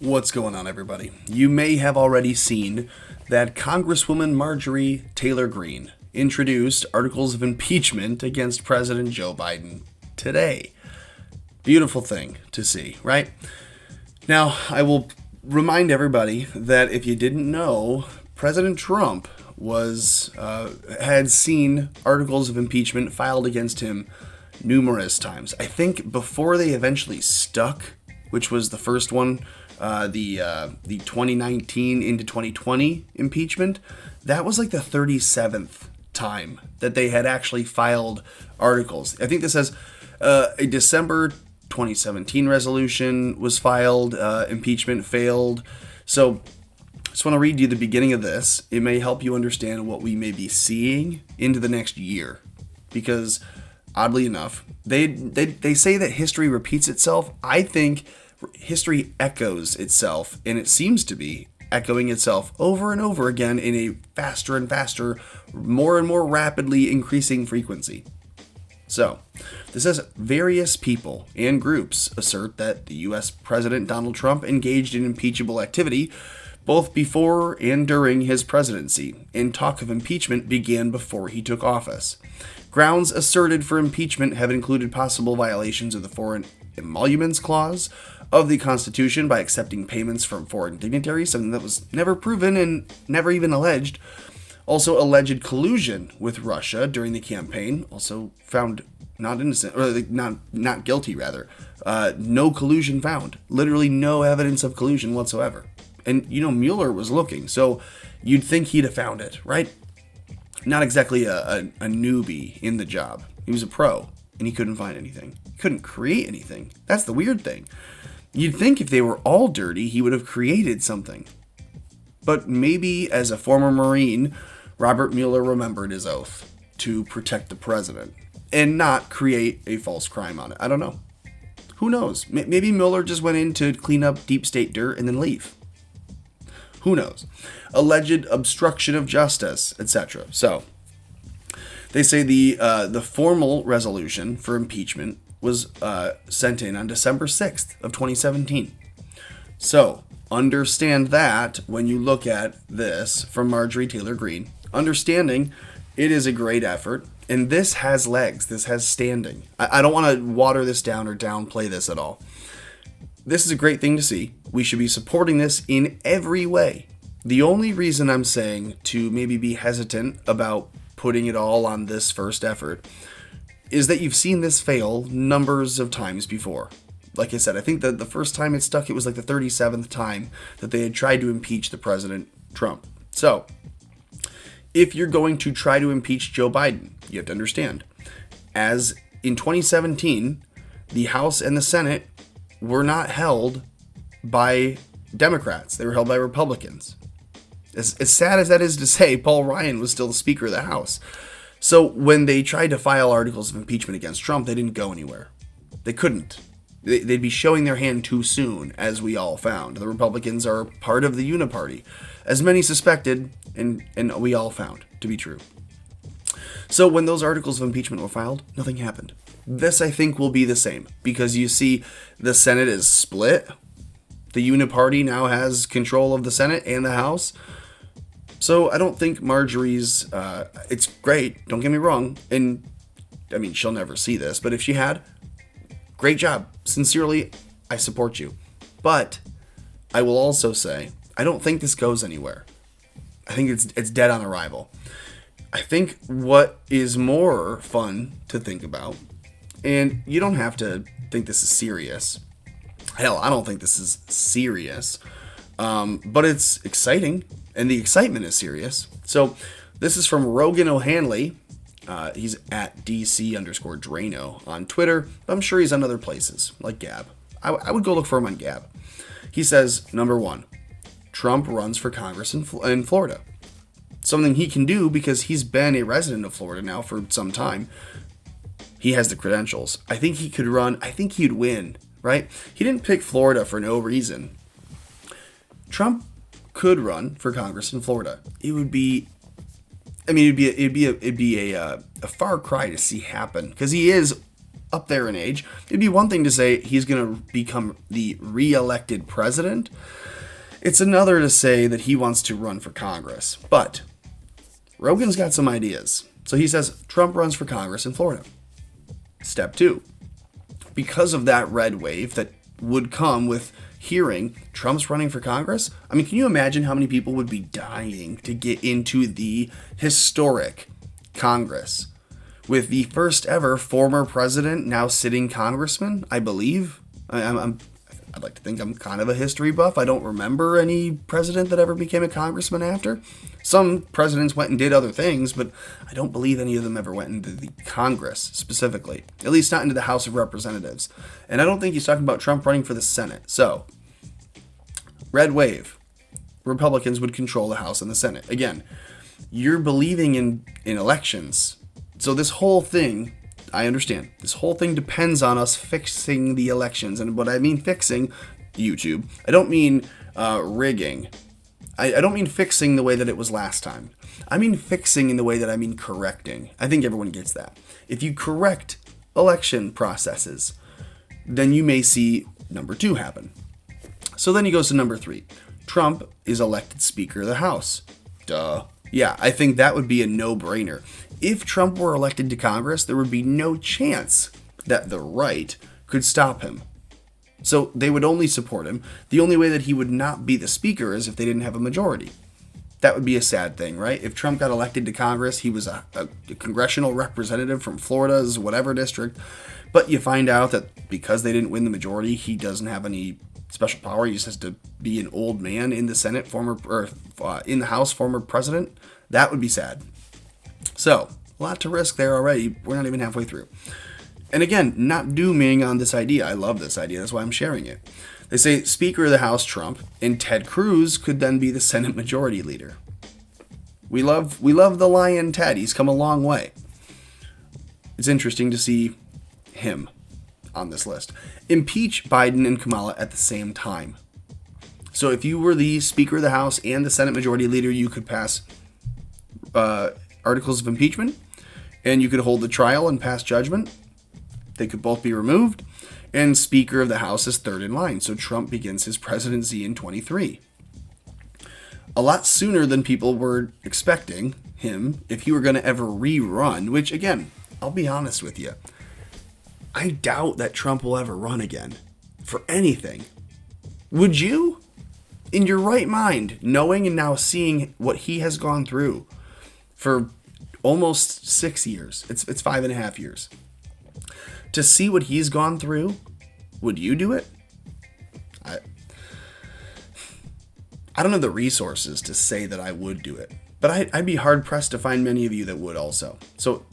What's going on, everybody? You may have already seen that Congresswoman Marjorie Taylor Greene introduced articles of impeachment against President Joe Biden today. Beautiful thing to see, right? Now, I will remind everybody that if you didn't know, President Trump had seen articles of impeachment filed against him numerous times. I think before they eventually stuck, which was the first one, the 2019 into 2020 impeachment, that was like the 37th time that they had actually filed articles. I think this says a December 2017 resolution was filed, impeachment failed. So I just want to read you the beginning of this. It may help you understand what we may be seeing into the next year, because oddly enough, they say that history repeats itself. I think history echoes itself, and it seems to be echoing itself over and over again in a faster and faster, more and more rapidly increasing frequency. So, this says various people and groups assert that the U.S. President Donald Trump engaged in impeachable activity both before and during his presidency, and talk of impeachment began before he took office. Grounds asserted for impeachment have included possible violations of the Foreign Emoluments Clause of the Constitution by accepting payments from foreign dignitaries, something that was never proven and never even alleged. Also, alleged collusion with Russia during the campaign, also found not innocent, or not guilty, rather. No collusion found. Literally no evidence of collusion whatsoever. And, Mueller was looking, so you'd think he'd have found it, right? Not exactly a newbie in the job. He was a pro, and he couldn't find anything. He couldn't create anything. That's the weird thing. You'd think if they were all dirty, he would have created something. But maybe as a former Marine, Robert Mueller remembered his oath to protect the president and not create a false crime on it. I don't know. Who knows? Maybe Mueller just went in to clean up deep state dirt and then leave. Who knows? Alleged obstruction of justice, etc. So, they say the formal resolution for impeachment was sent in on December 6th of 2017. So, understand that when you look at this from Marjorie Taylor Greene, understanding it is a great effort, and this has legs, this has standing. I don't want to water this down or downplay this at all. This is a great thing to see. We should be supporting this in every way. The only reason I'm saying to maybe be hesitant about putting it all on this first effort is that you've seen this fail numbers of times before. Like I said, I think that the first time it stuck, it was like the 37th time that they had tried to impeach the President Trump. So, if you're going to try to impeach Joe Biden, you have to understand, as in 2017, the House and the Senate were not held by Democrats. They were held by Republicans. As sad as that is to say, Paul Ryan was still the Speaker of the House. So when they tried to file articles of impeachment against Trump, they didn't go anywhere. They couldn't. They'd be showing their hand too soon, as we all found. The Republicans are part of the Uniparty, as many suspected, and we all found to be true. So when those articles of impeachment were filed, nothing happened. This, I think, will be the same, because you see the Senate is split. The Uniparty now has control of the Senate and the House. So I don't think Marjorie's, it's great, don't get me wrong, and I mean, she'll never see this, but if she had, great job. Sincerely, I support you. But I will also say, I don't think this goes anywhere. I think it's dead on arrival. I think what is more fun to think about, and you don't have to think this is serious. Hell, I don't think this is serious, but it's exciting, and the excitement is serious. So this is from Rogan O'Hanley. He's at DC_Drano on Twitter. I'm sure he's on other places, like Gab. I would go look for him on Gab. He says, number one, Trump runs for Congress in Florida. Something he can do because he's been a resident of Florida now for some time. He has the credentials. I think he could run. I think he'd win, right? He didn't pick Florida for no reason. Trump could run for Congress in Florida. It would be, I mean, it'd be a far cry to see happen, because he is up there in age. It'd be one thing to say he's going to become the re-elected president. It's another to say that he wants to run for Congress. But Rogan's got some ideas. So he says Trump runs for Congress in Florida. Step 2. Because of that red wave that would come with hearing Trump's running for Congress, I mean, can you imagine how many people would be dying to get into the historic Congress with the first ever former president, now sitting congressman, I believe? I'd like to think I'm kind of a history buff. I don't remember any president that ever became a congressman after. Some presidents went and did other things, but I don't believe any of them ever went into the Congress specifically, at least not into the House of Representatives. And I don't think he's talking about Trump running for the Senate. So, red wave. Republicans would control the House and the Senate. Again, you're believing in elections. So this whole thing, I understand, this whole thing depends on us fixing the elections. And what I mean fixing, YouTube, I don't mean rigging. I don't mean fixing the way that it was last time. I mean fixing in the way that I mean correcting. I think everyone gets that. If you correct election processes, then you may see number 2 happen. So then he goes to number 3. Trump is elected Speaker of the House. Duh. Yeah, I think that would be a no-brainer. If Trump were elected to Congress, there would be no chance that the right could stop him. So they would only support him. The only way that he would not be the speaker is if they didn't have a majority. That would be a sad thing, right? If Trump got elected to Congress, he was a congressional representative from Florida's whatever district. But you find out that because they didn't win the majority, he doesn't have any special power. He just has to be an old man in the Senate, in the House, former president. That would be sad. So, a lot to risk there already. We're not even halfway through. And again, not dooming on this idea. I love this idea. That's why I'm sharing it. They say Speaker of the House Trump and Ted Cruz could then be the Senate Majority Leader. We love the lion Ted. He's come a long way. It's interesting to see him on this list. Impeach Biden and Kamala at the same time. So if you were the Speaker of the House and the Senate Majority Leader, you could pass articles of impeachment, and you could hold the trial and pass judgment. They could both be removed, and Speaker of the House is third in line, so Trump begins his presidency in 23. A lot sooner than people were expecting him if he were going to ever rerun, which, again, I'll be honest with you, I doubt that Trump will ever run again for anything. Would you? In your right mind, knowing and now seeing what he has gone through for almost 6 years, it's 5.5 years. To see what he's gone through, would you do it? I don't have the resources to say that I would do it, but I'd be hard pressed to find many of you that would also. So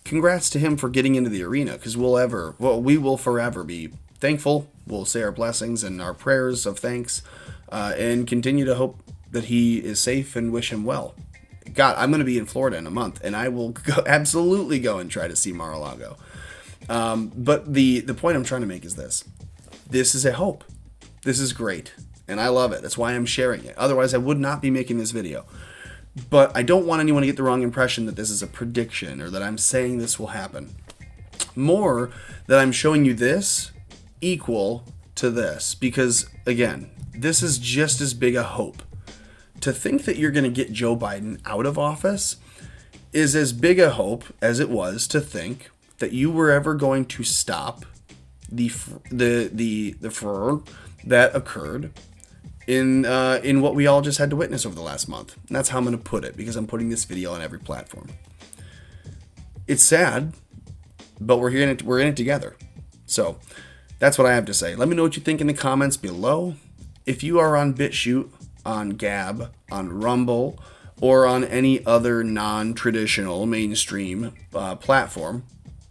congrats to him for getting into the arena, because we will forever be thankful. We'll say our blessings and our prayers of thanks, and continue to hope that he is safe and wish him well. God, I'm going to be in Florida in a month, and I will absolutely go and try to see Mar-a-Lago. But the point I'm trying to make is this. This is a hope. This is great, and I love it. That's why I'm sharing it. Otherwise, I would not be making this video. But I don't want anyone to get the wrong impression that this is a prediction or that I'm saying this will happen. More that I'm showing you this equal to this, because, again, this is just as big a hope. To think that you're going to get Joe Biden out of office is as big a hope as it was to think that you were ever going to stop the furor that occurred in what we all just had to witness over the last month. And that's how I'm going to put it, because I'm putting this video on every platform. It's sad, but we're in it together. So that's what I have to say. Let me know what you think in the comments below. If you are on BitChute, on Gab, on Rumble, or on any other non-traditional mainstream platform,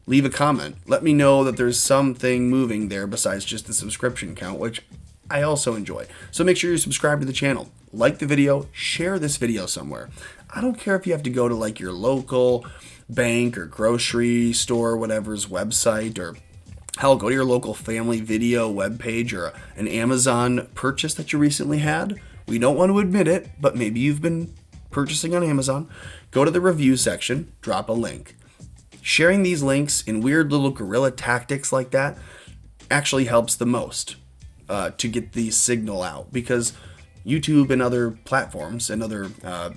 leave a comment. Let me know that there's something moving there besides just the subscription count, which I also enjoy. So make sure you subscribe to the channel, like the video, share this video somewhere. I don't care if you have to go to like your local bank or grocery store, whatever's website, or hell, go to your local family video webpage or an Amazon purchase that you recently had. We don't want to admit it, but maybe you've been purchasing on Amazon. Go to the review section, drop a link. Sharing these links in weird little guerrilla tactics like that actually helps the most to get the signal out, because YouTube and other platforms and other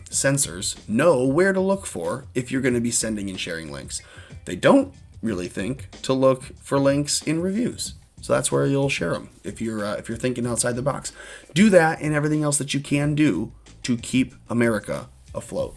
censors know where to look for if you're going to be sending and sharing links. They don't really think to look for links in reviews. So that's where you'll share them if you're thinking outside the box. Do that and everything else that you can do to keep America afloat.